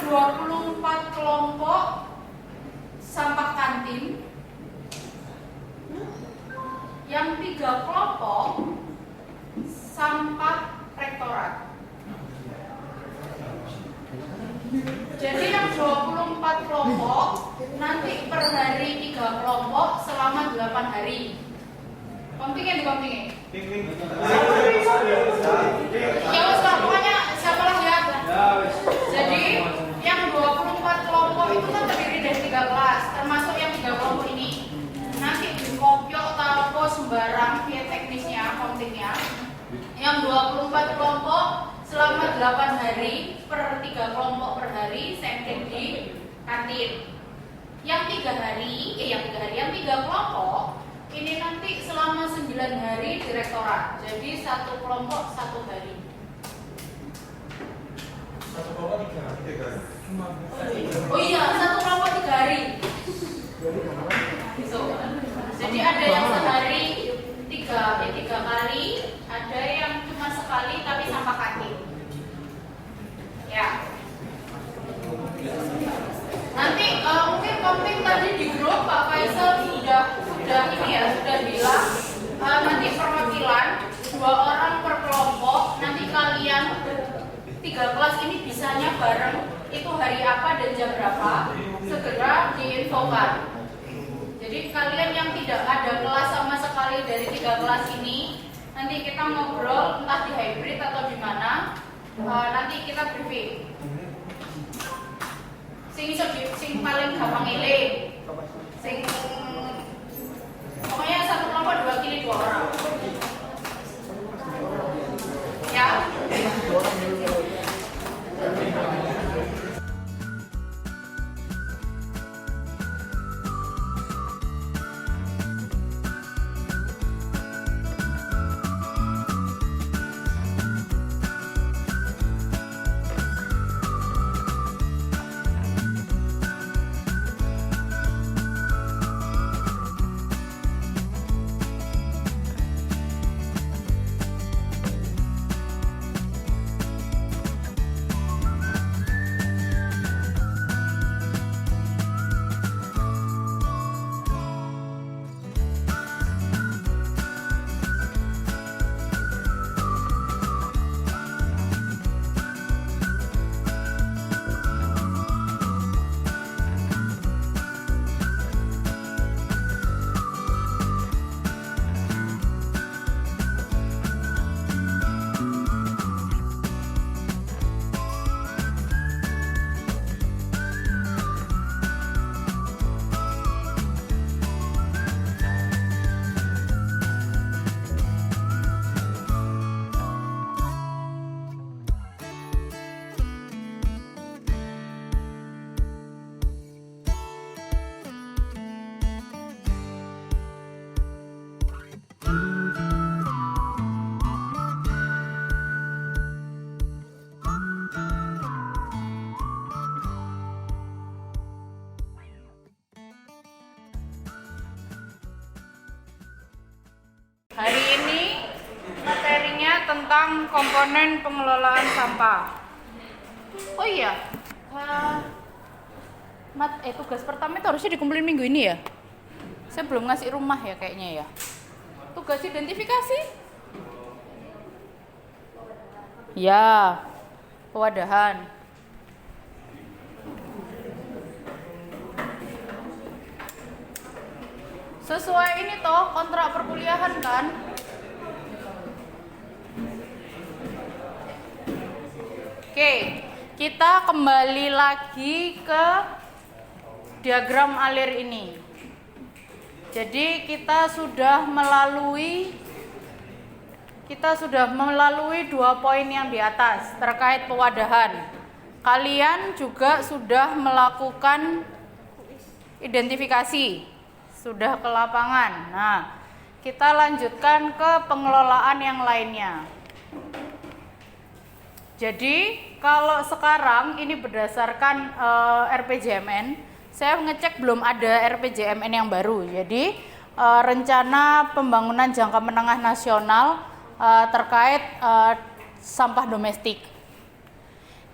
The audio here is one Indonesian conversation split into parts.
24 kelompok sampah kantin, yang 3 kelompok sampah rektorat. Jadi yang 24 kelompok nanti per hari 3 kelompok selama 8 hari. Kompingnya di kompingnya. Ya wes lah, pokoknya siapa lagi ya? Jadi yang 24 kelompok itu kan terdiri dari 3 kelas, termasuk yang 3 kelompok ini. Nanti di kopio atau sembarang via teknisnya, kontingnya. Yang 24 kelompok selama 8 hari per 3 kelompok per hari sampling di kantin. Yang 3 kelompok ini nanti selama 9 hari di rektorat. Jadi 1 kelompok 1 hari. 1 kelompok 3 hari. Oh iya, 1 kelompok 3 hari. So, jadi ada yang sehari 3 kali, ada yang cuma sekali tapi sampah kantin. Ya. Nanti mungkin konting tadi di grup Pak Faisal sudah bilang nanti perwakilan 2 orang per kelompok. Nanti kalian 3 kelas ini bisanya bareng itu hari apa dan jam berapa segera diinfokan. Jadi kalian yang tidak ada kelas sama sekali dari 3 kelas ini, nanti kita ngobrol entah di hybrid atau di mana, nanti kita briefing. Sing paling gampang eling, pokoknya 1 kelompok diwakili 2 orang. Ya. Hari ini materinya tentang komponen pengelolaan sampah. Oh iya, tugas pertama itu harusnya dikumpulin minggu ini ya. Saya belum ngasih rumah ya kayaknya ya. Tugas identifikasi. Ya, pewadahan. Sesuai ini toh kontrak perkuliahan kan? Oke, kita kembali lagi ke diagram alir ini. Jadi kita sudah melalui 2 poin yang di atas terkait pewadahan. Kalian juga sudah melakukan identifikasi. Sudah ke lapangan. Nah, kita lanjutkan ke pengelolaan yang lainnya. Jadi, kalau sekarang ini berdasarkan RPJMN, saya ngecek belum ada RPJMN yang baru. Jadi, rencana pembangunan jangka menengah nasional terkait sampah domestik.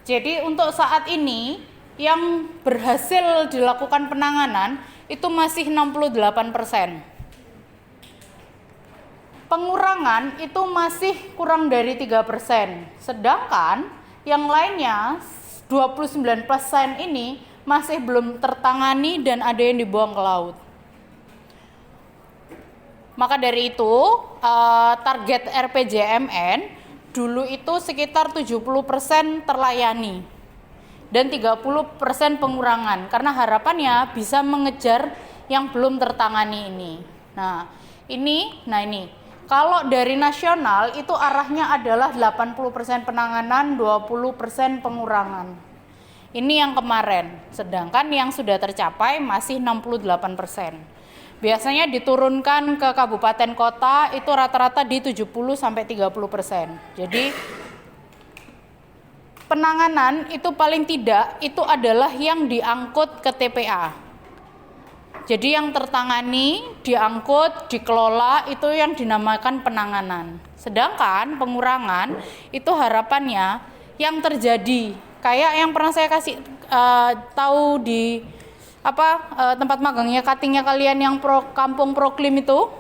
Jadi, untuk saat ini yang berhasil dilakukan penanganan itu masih 68%. Pengurangan itu masih kurang dari 3%. Sedangkan yang lainnya 29% ini masih belum tertangani dan ada yang dibuang ke laut. Maka dari itu target RPJMN dulu itu sekitar 70% terlayani dan 30% pengurangan karena harapannya bisa mengejar yang belum tertangani ini. Nah ini kalau dari nasional itu arahnya adalah 80% penanganan, 20% pengurangan. Ini yang kemarin, sedangkan yang sudah tercapai masih 68%. Biasanya diturunkan ke kabupaten kota itu rata-rata di 70-30%. Jadi penanganan itu paling tidak itu adalah yang diangkut ke TPA. Jadi yang tertangani, diangkut, dikelola itu yang dinamakan penanganan. Sedangkan pengurangan itu harapannya yang terjadi kayak yang pernah saya kasih tahu di tempat magangnya cuttingnya kalian yang kampung Proklim itu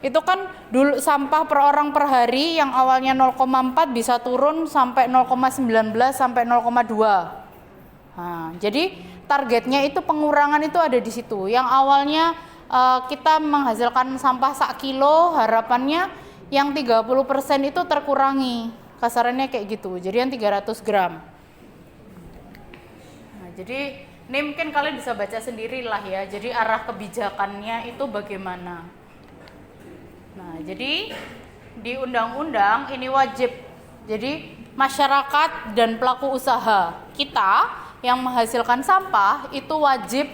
kan dulu sampah per orang per hari yang awalnya 0,4 bisa turun sampai 0,19 sampai 0,2. Nah, jadi targetnya itu pengurangan itu ada di situ. Yang awalnya kita menghasilkan sampah 1 kilo, harapannya yang 30% itu terkurangi. Kasarannya kayak gitu. Jadi yang 300 gram. Nah, jadi ini mungkin kalian bisa baca sendiri lah ya. Jadi arah kebijakannya itu bagaimana. Nah, jadi di undang-undang ini wajib. Jadi masyarakat dan pelaku usaha kita yang menghasilkan sampah itu wajib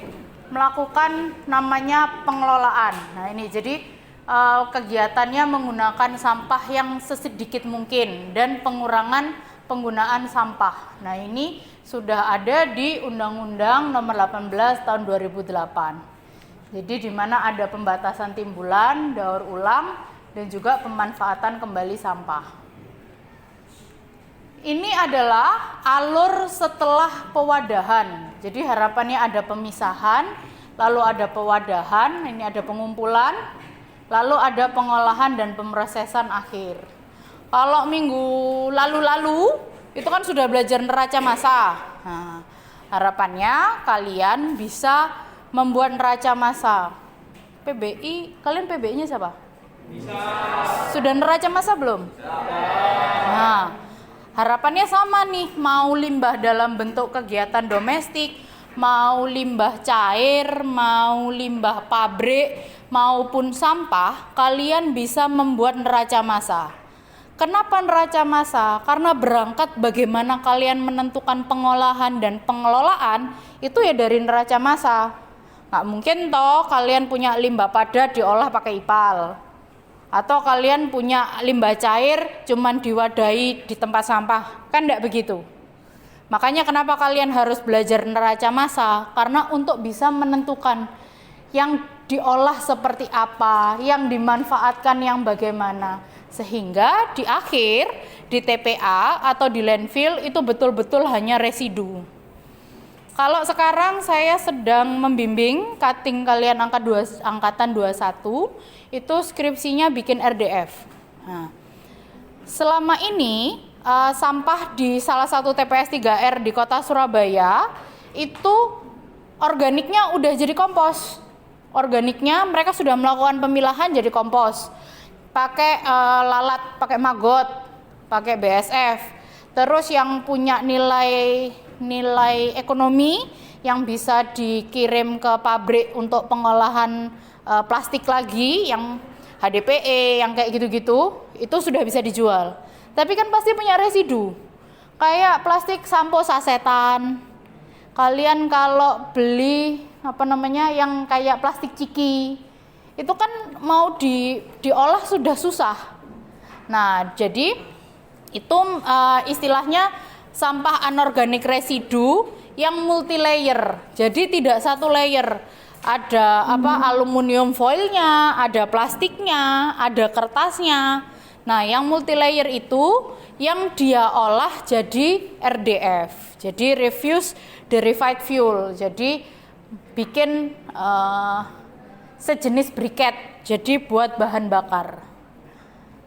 melakukan namanya pengelolaan. Nah ini jadi kegiatannya menggunakan sampah yang sesedikit mungkin dan pengurangan penggunaan sampah. Nah ini sudah ada di Undang-Undang Nomor 18 Tahun 2008. Jadi di mana ada pembatasan timbulan, daur ulang, dan juga pemanfaatan kembali sampah. Ini adalah alur setelah pewadahan. Jadi harapannya ada pemisahan, lalu ada pewadahan, ini ada pengumpulan, lalu ada pengolahan dan pemrosesan akhir. Kalau minggu lalu-lalu itu kan sudah belajar neraca massa. Nah, harapannya kalian bisa membuat neraca massa. PBI, kalian PBI-nya siapa? Bisa. Sudah neraca massa belum? Nah, harapannya sama nih, mau limbah dalam bentuk kegiatan domestik, mau limbah cair, mau limbah pabrik, maupun sampah, kalian bisa membuat neraca massa. Kenapa neraca massa? Karena berangkat bagaimana kalian menentukan pengolahan dan pengelolaan, itu ya dari neraca massa. Nggak mungkin toh kalian punya limbah padat diolah pakai IPAL. Atau kalian punya limbah cair cuman diwadahi di tempat sampah, kan enggak begitu. Makanya kenapa kalian harus belajar neraca massa? Karena untuk bisa menentukan yang diolah seperti apa, yang dimanfaatkan yang bagaimana. Sehingga di akhir, di TPA atau di landfill itu betul-betul hanya residu. Kalau sekarang saya sedang membimbing cutting kalian angkatan 21, itu skripsinya bikin RDF. Nah, selama ini sampah di salah satu TPS 3R di kota Surabaya itu organiknya udah jadi kompos. Organiknya mereka sudah melakukan pemilahan jadi kompos. Pakai lalat, pakai maggot, pakai BSF. Terus yang punya nilai ekonomi yang bisa dikirim ke pabrik untuk pengolahan plastik lagi yang HDPE yang kayak gitu-gitu itu sudah bisa dijual. Tapi kan pasti punya residu. Kayak plastik sampo sasetan. Kalian kalau beli yang kayak plastik ciki itu kan mau diolah sudah susah. Nah, jadi itu istilahnya sampah anorganik residu yang multi layer. Jadi tidak satu layer. Ada aluminium foilnya, ada plastiknya, ada kertasnya. Nah, yang multilayer itu yang dia olah jadi RDF, jadi refuse derived fuel, jadi bikin sejenis briket, jadi buat bahan bakar.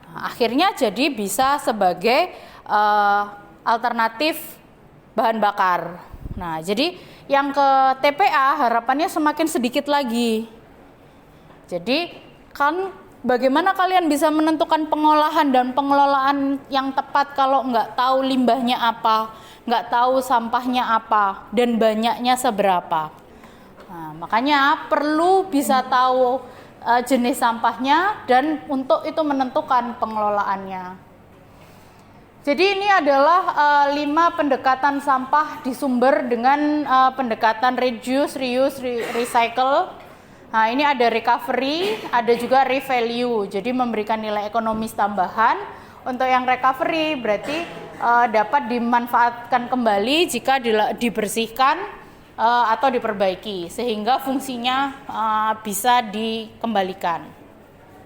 Nah, akhirnya jadi bisa sebagai alternatif bahan bakar. Nah, jadi yang ke TPA harapannya semakin sedikit lagi. Jadi kan bagaimana kalian bisa menentukan pengolahan dan pengelolaan yang tepat kalau nggak tahu limbahnya apa, nggak tahu sampahnya apa, dan banyaknya seberapa. Nah, makanya perlu bisa tahu jenis sampahnya dan untuk itu menentukan pengelolaannya. Jadi ini adalah 5 pendekatan sampah di sumber dengan pendekatan reduce, reuse, recycle. Nah, ini ada recovery, ada juga revalue, jadi memberikan nilai ekonomis tambahan. Untuk yang recovery berarti dapat dimanfaatkan kembali jika dibersihkan atau diperbaiki, sehingga fungsinya bisa dikembalikan.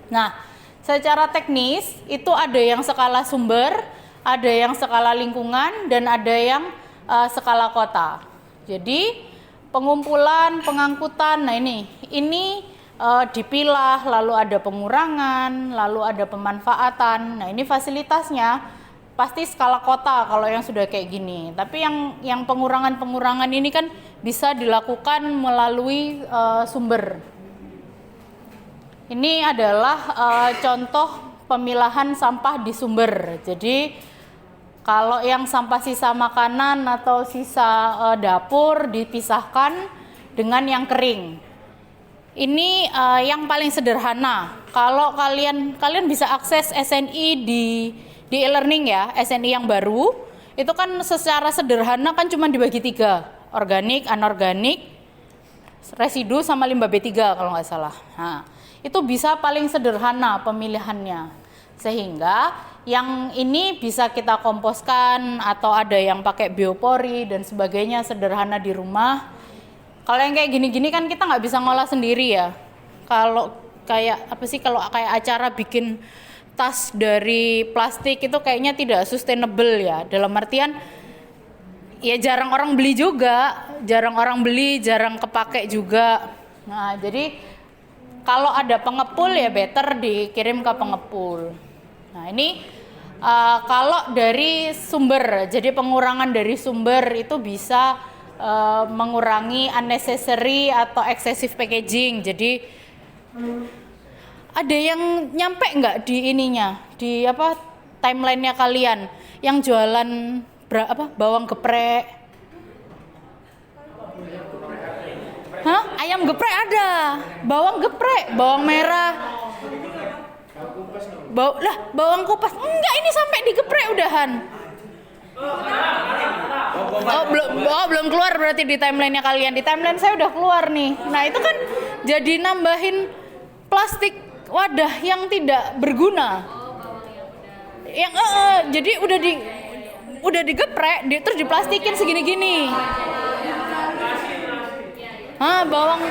Nah, secara teknis itu ada yang skala sumber, ada yang skala lingkungan, dan ada yang skala kota. Jadi pengumpulan, pengangkutan, nah ini dipilah, lalu ada pengurangan, lalu ada pemanfaatan. Nah, ini fasilitasnya pasti skala kota kalau yang sudah kayak gini. Tapi yang pengurangan ini kan bisa dilakukan melalui sumber. Ini adalah contoh pemilahan sampah di sumber. Jadi kalau yang sampah sisa makanan atau sisa dapur dipisahkan dengan yang kering. Ini yang paling sederhana. Kalau kalian bisa akses SNI di e-learning ya, SNI yang baru, itu kan secara sederhana kan cuma dibagi 3, organik, anorganik, residu sama limbah B3 kalau nggak salah. Nah, itu bisa paling sederhana pemilihannya. Sehingga yang ini bisa kita komposkan atau ada yang pakai biopori dan sebagainya, sederhana di rumah. Kalau yang kayak gini-gini kan kita nggak bisa ngolah sendiri ya. Kalau kayak acara bikin tas dari plastik itu kayaknya tidak sustainable ya. Dalam artian ya jarang orang beli juga, jarang kepake juga. Nah, jadi kalau ada pengepul ya better dikirim ke pengepul. Nah, ini kalau dari sumber, jadi pengurangan dari sumber itu bisa mengurangi unnecessary atau excessive packaging. Jadi ada yang nyampe nggak di ininya, di timelinenya kalian yang jualan bawang geprek? Ayam geprek ada, bawang geprek, bawang merah. Bawang kupas enggak, ini sampai digeprek udahan. Belum keluar berarti di timelinenya kalian. Di timeline saya udah keluar nih. Nah, itu kan jadi nambahin plastik wadah yang tidak berguna. Yang jadi udah digeprek, terus diplastikin segini-gini. Bawang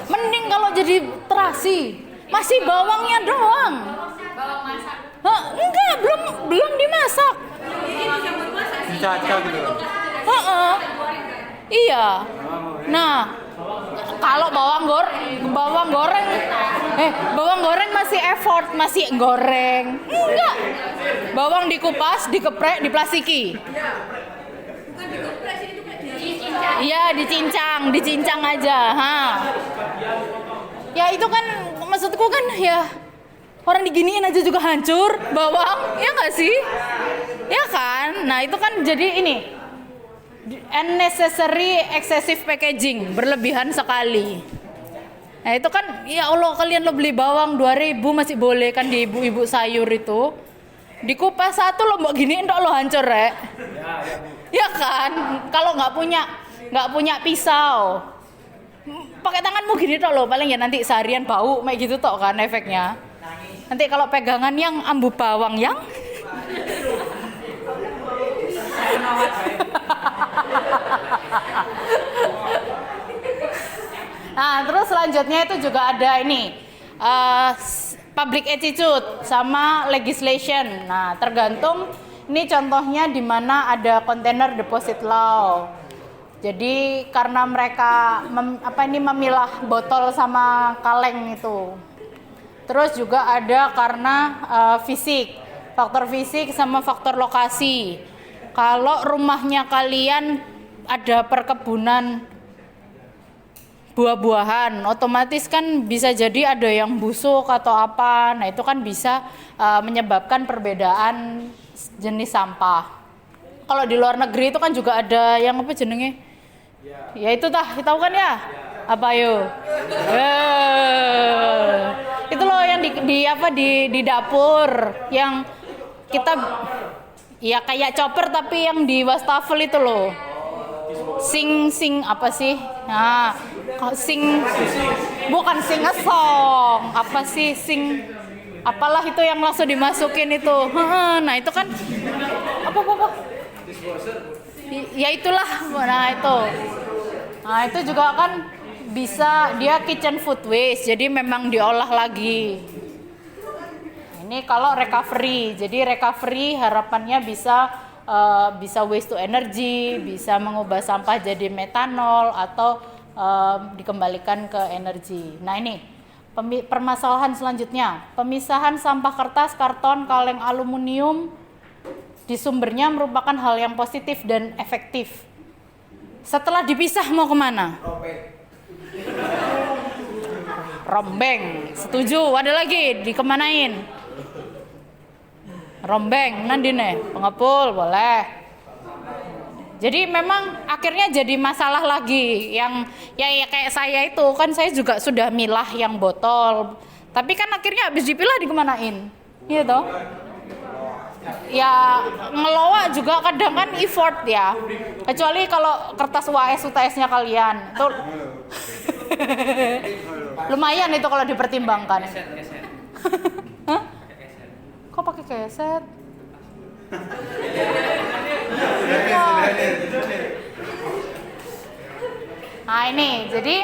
mending kalau jadi terasi. Masih bawangnya doang. Bawang masak. Enggak, belum dimasak. Dicaca gitu. Iya. Nah, kalau bawang goreng masih effort, masih goreng. Enggak. Bawang dikupas, dikeprek, diplastiki. Iya, dicincang aja. Ya itu kan maksudku kan ya orang diginiin aja juga hancur bawang, ya nggak sih? Ya kan? Nah itu kan jadi ini unnecessary excessive packaging, berlebihan sekali. Nah itu kan ya Allah, kalian lo beli bawang 2.000 masih boleh kan di ibu-ibu sayur itu. Dikupas satu lo mbok giniin tok lo hancur rek. Ya kan? Kalau nggak punya pisau, pakai tanganmu gini tok lo, paling ya nanti seharian bau kayak gitu tok kan efeknya. Nanti kalau pegangan yang ambu bawang yang Nah, terus selanjutnya itu juga ada ini public attitude sama legislation. Nah, tergantung ini contohnya di mana ada container deposit law. Jadi karena mereka memilah botol sama kaleng itu. Terus juga ada karena fisik, faktor fisik sama faktor lokasi. Kalau rumahnya kalian ada perkebunan buah-buahan, otomatis kan bisa jadi ada yang busuk atau apa. Nah, itu kan bisa menyebabkan perbedaan jenis sampah. Kalau di luar negeri itu kan juga ada yang apa jenenge? Ya itu tahu kan ya? Apa yo? Itu loh yang di dapur yang kita ya kayak chopper tapi yang di wastafel itu loh. Sing apa sih? Nah, bukan sing esong. Apa sih sing apalah itu yang langsung dimasukin itu. Nah, itu kan apa? Ya itulah. Nah, itu juga kan bisa dia kitchen food waste. Jadi memang diolah lagi. Ini kalau recovery. Jadi recovery harapannya bisa waste to energy, bisa mengubah sampah jadi metanol atau dikembalikan ke energi. Nah, ini permasalahan selanjutnya, pemisahan sampah kertas, karton, kaleng, aluminium di sumbernya merupakan hal yang positif dan efektif. Setelah dipisah mau kemana? Rombeng. Setuju. Ada lagi dikemanain? Rombeng. Nanti nih pengepul boleh. Jadi memang akhirnya jadi masalah lagi yang ya kayak saya itu kan saya juga sudah milah yang botol. Tapi kan akhirnya habis dipilah dikemanain? Iya toh? Ya ngelola juga kadang kan effort ya. Kecuali kalau kertas UTS-nya kalian. Itu lumayan itu kalau dipertimbangkan. Hah? Kok pakai keset? Nah ini, jadi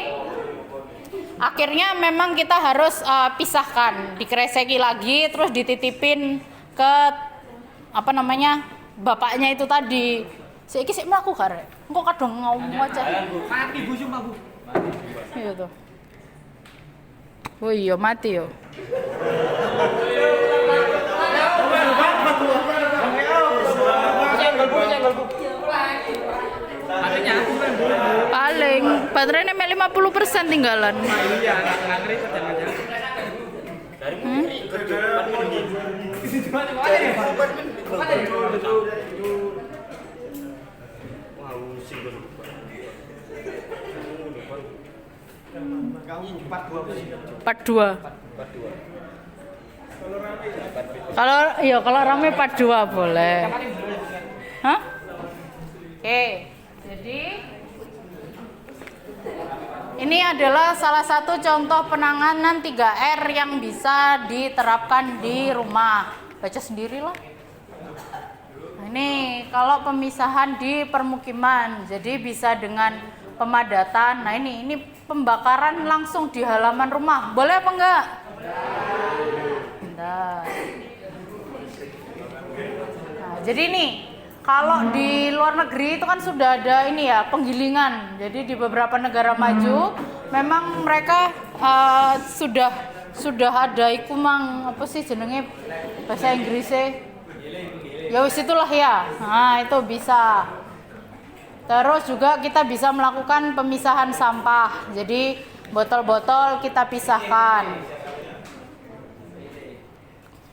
akhirnya memang kita harus pisahkan, dikreseki lagi, terus dititipin ke bapaknya itu tadi. Saiki sik mlaku karek. Engko kadang ngomong aja. Mati Bu sumpah Bu. Iya tuh. Oh iya mati yo. Paling baterainya 50% tinggalan. Iya, ngantri jangan-jangan. Part 2. Kalau rame part 2 boleh. Hah? Oke. Jadi ini adalah salah satu contoh penanganan 3R yang bisa diterapkan di rumah. Baca sendirilah. Nah, ini kalau pemisahan di permukiman, jadi bisa dengan pemadatan. Nah ini pembakaran langsung di halaman rumah. Boleh apa enggak? Bentar. Nah, jadi nih kalau di luar negeri itu kan sudah ada ini ya penggilingan. Jadi di beberapa negara maju memang mereka sudah ada ikumang apa sih jenenge bahasa Inggrisnya. Ya wis itulah ya. Nah, itu bisa. Terus juga kita bisa melakukan pemisahan sampah. Jadi botol-botol kita pisahkan.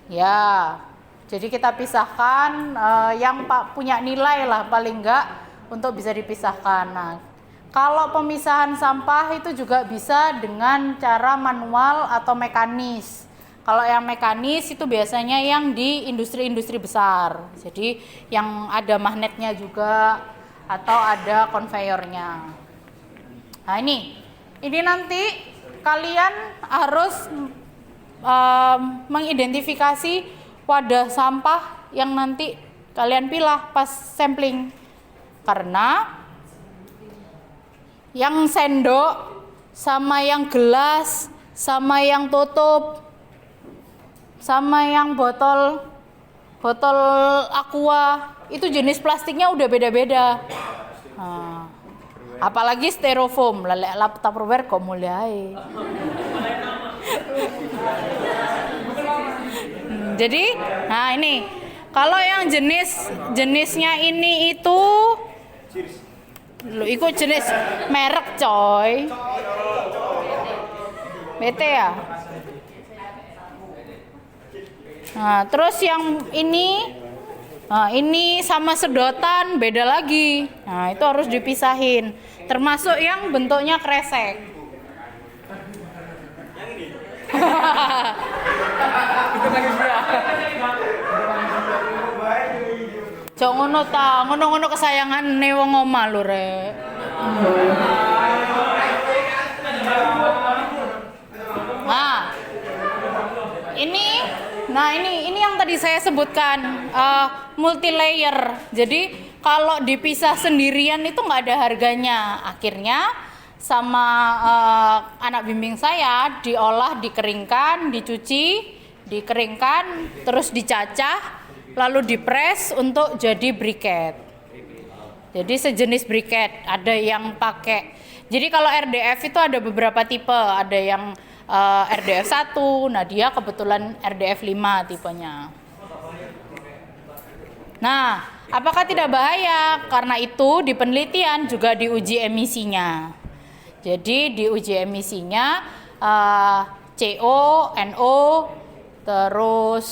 Ya. Jadi kita pisahkan yang punya nilai lah paling enggak untuk bisa dipisahkan. Nah, kalau pemisahan sampah itu juga bisa dengan cara manual atau mekanis. Kalau yang mekanis itu biasanya yang di industri-industri besar. Jadi yang ada magnetnya juga atau ada konveyornya. Nah ini nanti kalian harus mengidentifikasi wadah sampah yang nanti kalian pilah pas sampling. Karena yang sendok sama yang gelas sama yang tutup sama yang botol aqua itu jenis plastiknya udah beda-beda. Nah, apalagi styrofoam, lelek lap Tupperware kok mulai. Jadi, nah ini kalau yang jenisnya ini itu lo ikut jenis merek coy. BT ya. Nah, terus yang ini sama sedotan beda lagi. Nah, itu harus dipisahin. Termasuk yang bentuknya kresek. Jok ngono ta, ngono-ngono kesayangan wong omah lho rek. Nah, ini yang tadi saya sebutkan multi layer. Jadi kalau dipisah sendirian itu nggak ada harganya. Akhirnya sama anak bimbing saya diolah, dikeringkan, dicuci, dikeringkan, terus dicacah, lalu dipres untuk jadi briket. Jadi sejenis briket. Ada yang pakai. Jadi kalau RDF itu ada beberapa tipe. Ada yang RDF 1, nah dia kebetulan RDF 5 tipenya. Nah, apakah tidak bahaya? Karena itu di penelitian juga diuji emisinya. Jadi diuji emisinya CO, NO, terus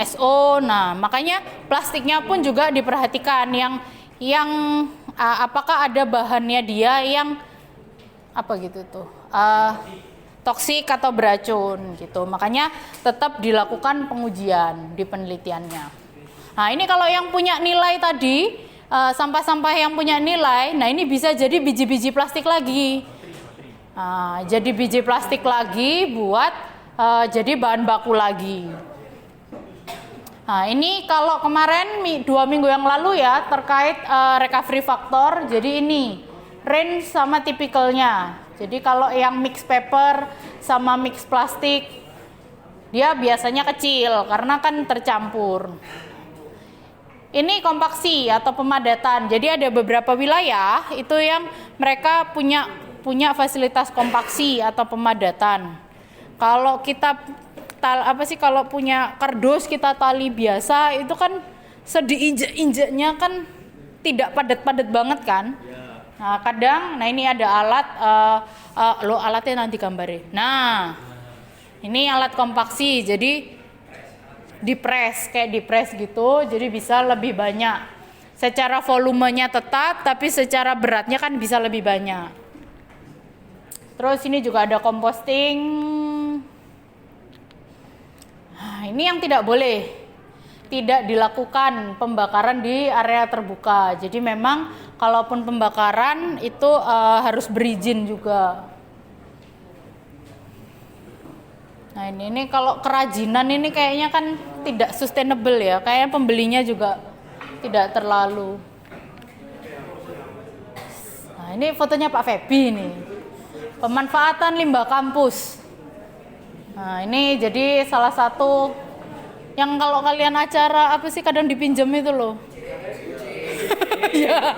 SO. Nah, makanya plastiknya pun juga diperhatikan yang apakah ada bahannya dia yang apa gitu tuh. Toksik atau beracun gitu. Makanya tetap dilakukan pengujian di penelitiannya. Nah, ini kalau yang punya nilai tadi, sampah-sampah yang punya nilai, nah ini bisa jadi biji-biji plastik lagi. Jadi biji plastik lagi buat jadi bahan baku lagi. Nah, ini kalau kemarin 2 minggu yang lalu ya terkait recovery factor. Jadi ini range sama tipikalnya. Jadi kalau yang mix paper sama mix plastik dia biasanya kecil karena kan tercampur. Ini kompaksi atau pemadatan. Jadi ada beberapa wilayah itu yang mereka punya fasilitas kompaksi atau pemadatan. Kalau kita kalau punya kardus kita tali biasa itu kan sediinjek-injeknya kan tidak padat-padat banget kan. Nah, kadang, ini ada alat, alatnya nanti gambarin. Nah, ini alat kompaksi, jadi dipres gitu, jadi bisa lebih banyak. Secara volumenya tetap, tapi secara beratnya kan bisa lebih banyak. Terus ini juga ada composting. Nah, ini yang tidak boleh. Tidak dilakukan pembakaran di area terbuka. Jadi memang kalaupun pembakaran itu harus berizin juga. Nah ini kalau kerajinan ini kayaknya kan tidak sustainable ya. Kayaknya pembelinya juga tidak terlalu. Nah ini fotonya Pak Febi nih. Pemanfaatan limbah kampus. Nah ini jadi salah satu yang kalau kalian acara apa sih kadang dipinjam itu loh. Ya.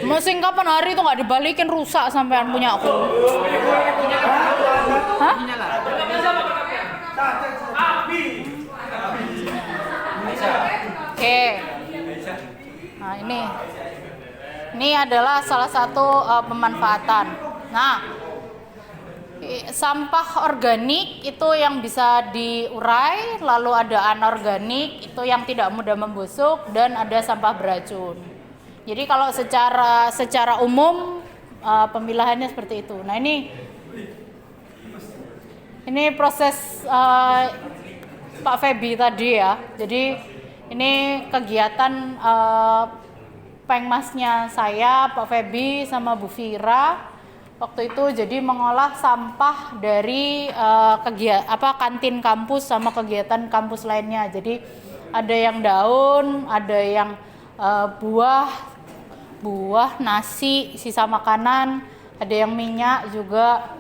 Mesin kapan hari itu nggak dibalikin rusak sampean punya aku. Hah? Oke. Nah ini adalah salah satu pemanfaatan. Nah. Sampah organik itu yang bisa diurai, lalu ada anorganik itu yang tidak mudah membusuk, dan ada sampah beracun. Jadi kalau secara umum pemilahannya seperti itu. Nah ini proses Pak Febi tadi ya. Jadi ini kegiatan pengmasnya saya, Pak Febi sama Bu Fira. Waktu itu jadi mengolah sampah dari kantin kampus sama kegiatan kampus lainnya. Jadi ada yang daun, ada yang buah, nasi, sisa makanan, ada yang minyak juga.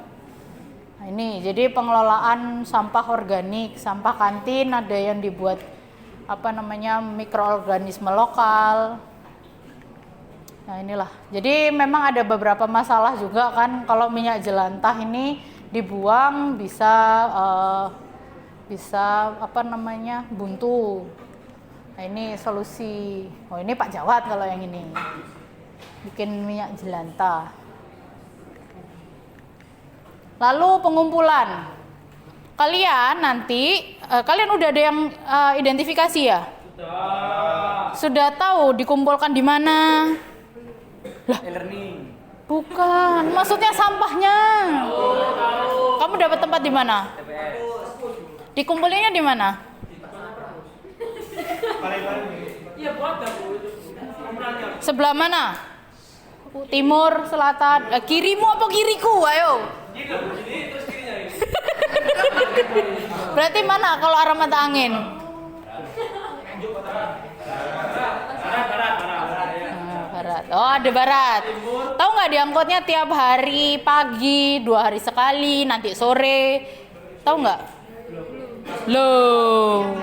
Nah, ini jadi pengelolaan sampah organik, sampah kantin ada yang dibuat mikroorganisme lokal. Nah, inilah. Jadi memang ada beberapa masalah juga kan kalau minyak jelantah ini dibuang bisa buntu. Nah, ini solusi. Oh, ini Pak Jawad kalau yang ini. Bikin minyak jelantah. Lalu pengumpulan. Kalian nanti, kalian udah ada yang identifikasi ya? Sudah tahu dikumpulkan di mana? Lah, E-learning. bukan. Maksudnya sampahnya. Kamu dapat tempat di mana? TPS. Dikumpulinnya di mana? Iya, buat Bu. Sebelah mana? Timur, selatan, kirimu apa kiriku? Ayo. Berarti mana kalau arah mata angin? Barat. Oh, ada barat. Tahu nggak diangkutnya tiap hari pagi, 2 hari sekali, nanti sore. Tahu nggak? Loh.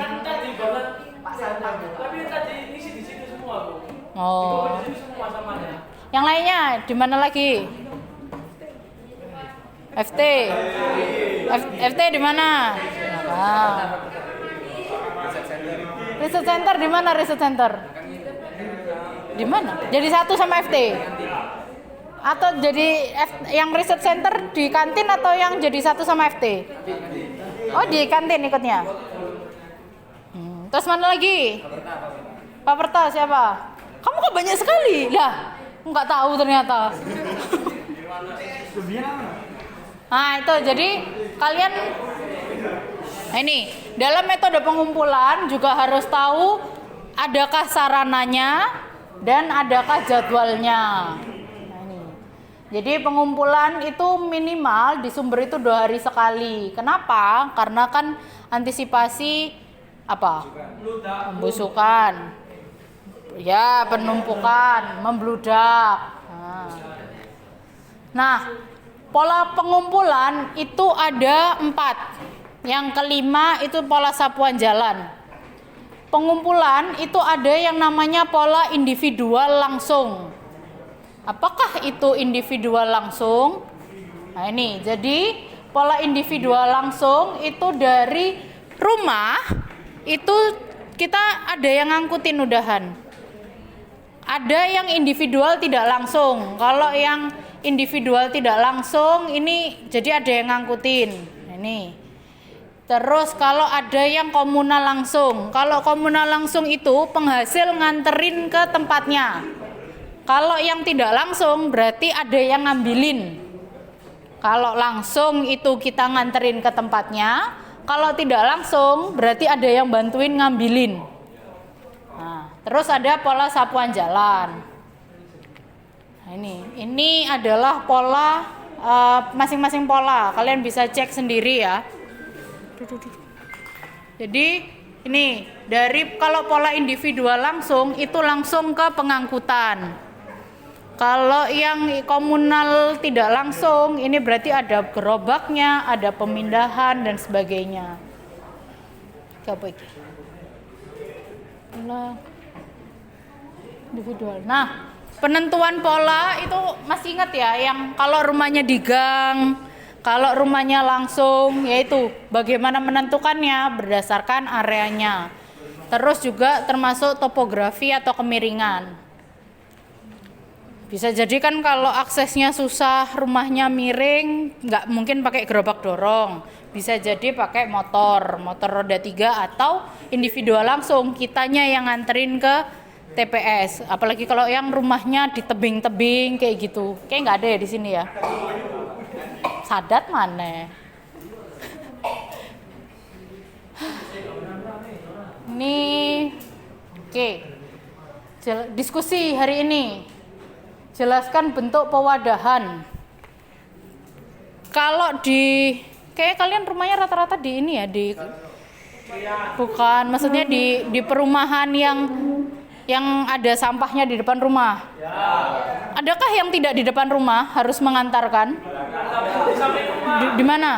Tapi tadi isi di situ semua, Bu. Oh. Di situ semua samanya. Yang lainnya di mana lagi? FT. FT di mana? Nah. Research center di mana research center? Di mana? Jadi satu sama FT? Atau jadi yang research center di kantin atau yang jadi satu sama FT? Oh, di kantin ikutnya. Terus mana lagi? Pak Perta siapa? Kamu kok banyak sekali? Lah, nggak tahu ternyata. Nah, itu jadi kalian ini dalam metode pengumpulan juga harus tahu adakah sarananya dan adakah jadwalnya. Nah, ini. Jadi pengumpulan itu minimal di sumber itu 2 hari sekali. Kenapa? Karena kan antisipasi apa? Pembusukan. Ya, penumpukan, membludak. Nah, pola pengumpulan itu ada 4. Yang kelima itu pola sapuan jalan. Pengumpulan itu ada yang namanya pola individual langsung. Apakah itu individual langsung? Nah, ini, jadi pola individual langsung itu dari rumah itu kita ada yang ngangkutin udahan. Ada yang individual tidak langsung. Kalau yang individual tidak langsung ini jadi ada yang ngangkutin. Ini. Terus kalau ada yang komunal langsung. Kalau komunal langsung itu penghasil nganterin ke tempatnya. Kalau yang tidak langsung berarti ada yang ngambilin. Kalau langsung itu kita nganterin ke tempatnya. Kalau tidak langsung berarti ada yang bantuin ngambilin. Nah, terus ada pola sapuan jalan. Nah, ini adalah pola masing-masing pola. Kalian bisa cek sendiri ya. Jadi ini dari kalau pola individual langsung itu langsung ke pengangkutan. Kalau yang komunal tidak langsung ini berarti ada gerobaknya, ada pemindahan dan sebagainya. Apa ini? Pola individual. Nah, penentuan pola itu masih ingat ya yang kalau rumahnya di gang, kalau rumahnya langsung, yaitu bagaimana menentukannya berdasarkan areanya. Terus juga termasuk topografi atau kemiringan. Bisa jadi kan kalau aksesnya susah, rumahnya miring, nggak mungkin pakai gerobak dorong. Bisa jadi pakai motor roda 3 atau individual langsung, kitanya yang nganterin ke TPS. Apalagi kalau yang rumahnya di tebing-tebing kayak gitu. Kayak nggak ada ya di sini ya. Sadat mana? Ini oke. Diskusi hari ini. Jelaskan bentuk pewadahan. Kalau di kayak kalian rumahnya rata-rata di ini ya, di bukan maksudnya di perumahan yang ada sampahnya di depan rumah. Adakah yang tidak di depan rumah harus mengantarkan? samping rumah. Di mana?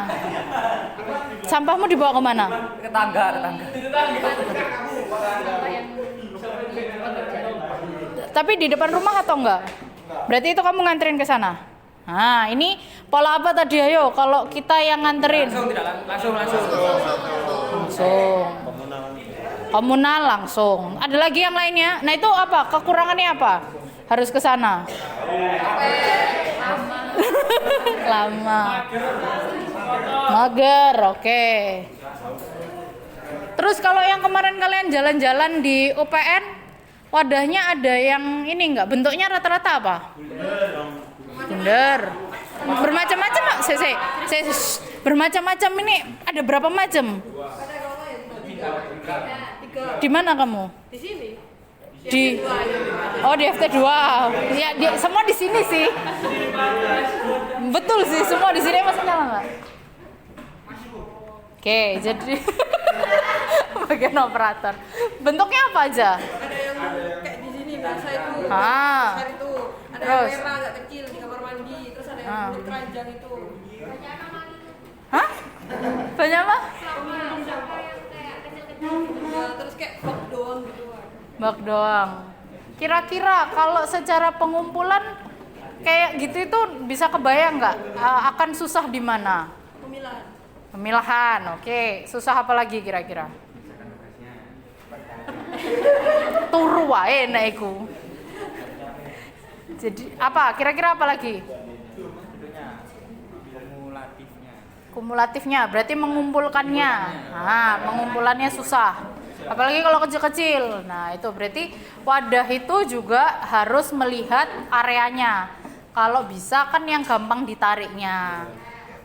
Sampahmu dibawa kemana? Ke tangga. Di tetangga. Tapi di depan rumah atau enggak? Berarti itu kamu nganterin ke sana? Nah, ini pola apa tadi ayo? Kalau kita yang nganterin? Langsung. Langsung. Komunal langsung. Ada lagi yang lainnya? Nah, itu apa? Kekurangannya apa? Harus ke sana. Lama. Mager, oke. Terus kalau yang kemarin kalian jalan-jalan di UPN, wadahnya ada yang ini enggak? Bentuknya rata-rata apa? Bundar. Bermacam-macam, Mak. Bermacam-macam ini ada berapa macam? Di mana kamu? Di sini. Di di FT2. Ya, semua di sini sih. Betul sih, semua di sini masih nyala enggak? Oke, jadi bagian operator. Bentuknya apa aja? Ada yang kayak di sini biasa itu. Ah. Besar itu. Ada Terus? yang merah agak kecil di kamar mandi. Terus ada yang kulit keranjang itu. Hah? Banyak apa? Ya, terus kayak box doang gitu. Bak doang. Kira-kira kalau secara pengumpulan kayak gitu itu bisa kebayang nggak akan susah di mana? Pemilahan. Pemilahan, oke. Susah apa lagi kira-kira? Turu wae nek iku. Jadi apa? Kira-kira apa lagi? Kumulatifnya berarti mengumpulkannya. Nah, mengumpulannya susah. Apalagi kalau kecil-kecil. Nah, itu berarti wadah itu juga harus melihat areanya. Kalau bisa kan yang gampang ditariknya.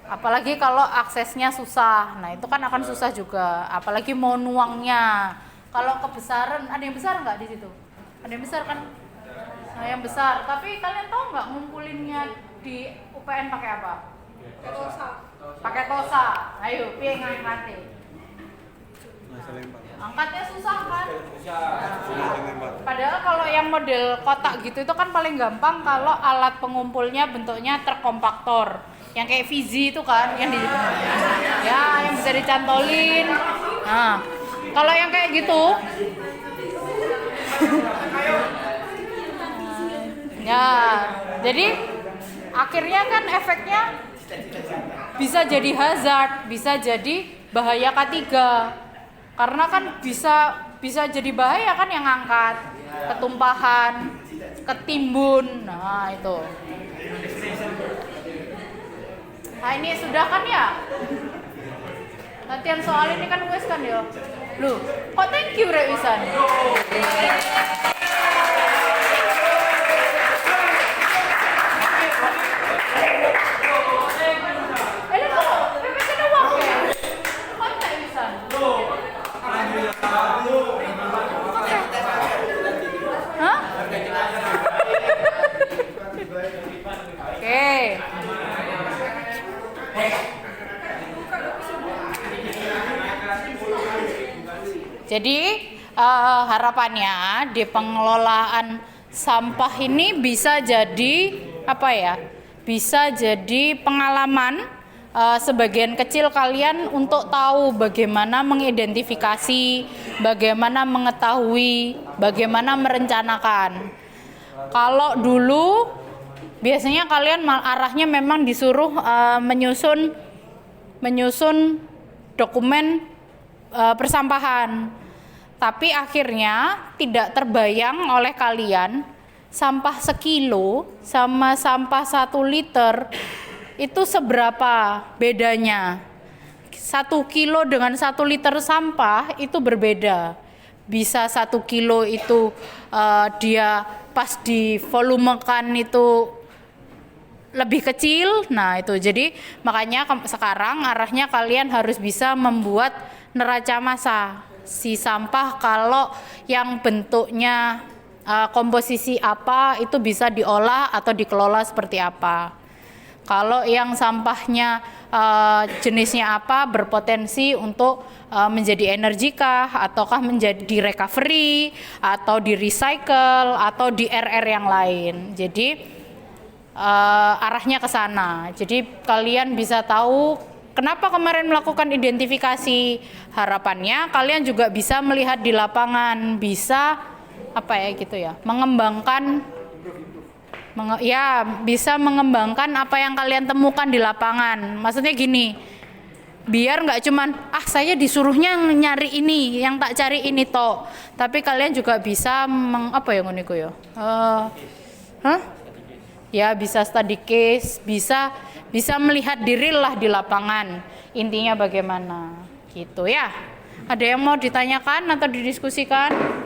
Apalagi kalau aksesnya susah. Nah, itu kan akan susah juga. Apalagi mau nuangnya. Kalau kebesaran, ada yang besar nggak di situ? Ada yang besar kan? Nah, yang besar. Tapi kalian tahu nggak ngumpulinnya di UPN pakai apa? Pakai tosa. Ayo, piye ngangkatnya? Angkatnya susah kan? Padahal kalau yang model kotak gitu itu kan paling gampang kalau alat pengumpulnya bentuknya terkompaktor. Yang kayak Vizi itu kan, yang yang bisa dicantolin. Nah, kalau yang kayak gitu, ya, jadi akhirnya kan efeknya bisa jadi hazard, bisa jadi bahaya K3. Karena kan bisa jadi bahaya kan yang angkat, ketumpahan, ketimbun. Nah, itu. Nah, ini sudah kan ya? Latihan soal ini kan wes kan ya? Loh, kok thank you Rek Wisan? Hah? Oke. Jadi harapannya di pengelolaan sampah ini bisa jadi apa ya? Bisa jadi pengalaman sebagian kecil kalian untuk tahu bagaimana mengidentifikasi, bagaimana mengetahui, bagaimana merencanakan. Kalau dulu biasanya kalian arahnya memang disuruh menyusun dokumen persampahan. Tapi akhirnya tidak terbayang oleh kalian sampah sekilo sama sampah 1 liter itu seberapa bedanya. 1 kilo dengan 1 liter sampah itu berbeda. Bisa 1 kilo itu dia pas di volumekan itu lebih kecil. Nah itu jadi makanya sekarang arahnya kalian harus bisa membuat neraca massa si sampah. Kalau yang bentuknya komposisi apa itu bisa diolah atau dikelola seperti apa. Kalau yang sampahnya jenisnya apa, berpotensi untuk menjadi energi kah, ataukah menjadi di recovery, atau di recycle, atau di RR yang lain. Jadi arahnya ke sana. Jadi kalian bisa tahu kenapa kemarin melakukan identifikasi harapannya, kalian juga bisa melihat di lapangan, bisa apa ya gitu ya, mengembangkan bisa mengembangkan apa yang kalian temukan di lapangan. Maksudnya gini, biar nggak cuman saya disuruhnya nyari ini, yang tak cari ini toh, tapi kalian juga bisa ya bisa study case, bisa melihat diri lah di lapangan, intinya bagaimana gitu ya. Ada yang mau ditanyakan atau didiskusikan?